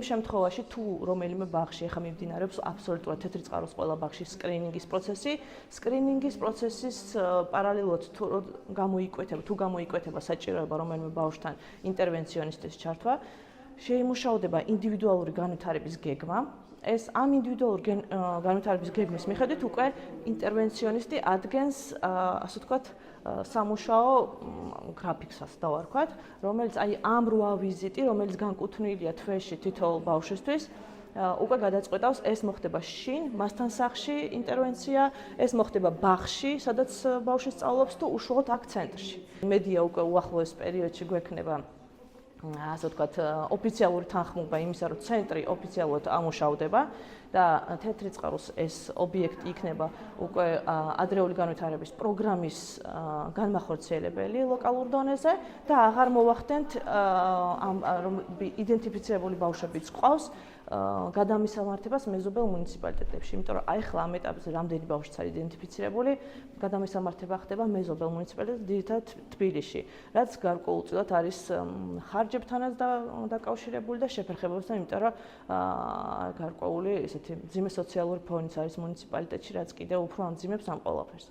იმ შემთხვევაში თუ რომელიმე ბაღში ახლა მიმდინარეობს აბსოლუტურად თეთრი წყაროს ყველა ბაღში სკრინინგის პროცესი, სკრინინგის პროცესის პარალელურად თუ გამოიკვეთება საჭიროება რომელიმე ბავშვთან ინტერვენციონისტის ჩართვა, შეიმუშავდება ინდივიდუალური განვითარების გეგმა. ეს ამ ინდივიდუალური განვითარების გეგმის მიხედვით უკვე ინტერვენციონისტი ადგენს, ასე ვთქვათ, სამუშაო გრაფიკსაც დავარქვათ, რომელიც აი ამ 8 ვიზიტი, რომელიც განკუთვნილია თვეში თითოეულ ბავშვისთვის, უკვე გადაწყვეტავს, ეს მოხდება შინ, მასთან სახლში ინტერვენცია, ეს მოხდება ბაღში, სადაც ბავშვი სწავლობს თუ უშუალოდ აქ ცენტრში. მედია უკვე უახლოეს პერიოდში გვექნება ასე ვთქვათ, ოფიციალური თანხმობა იმისა, რომ ცენტრი ოფიციალურად ამუშავდება და თეთრი წყაროს ეს ობიექტი იქნება უკვე ადრეული განვითარების პროგრამის განმახორციელებელი ლოკალურ დონეზე და აღარ მოვახდენთ რომ იდენტიფიცირებული ბავშვებიც ყავს გადამისამართებას მეზობელ მუნიციპალიტეტებში, იმიტომ რომ აი ხლა ამ ეტაპზე რამდენი ბავშვიც არის იდენტიფიცირებული, გადამისამართება ხდება მეზობელ მუნიციპალიტეტში, ძირითადად თბილისში, რაც გარკვეულწილად არის ხარჯებთანაც დაკავშირებული და შეფერხებებთან, იმიტომ რომ გარკვეული ესეთი მძიმე სოციალური ფონიც არის მუნიციპალიტეტში, რაც კიდევ უფრო ამძიმებს ამ ყველაფერს.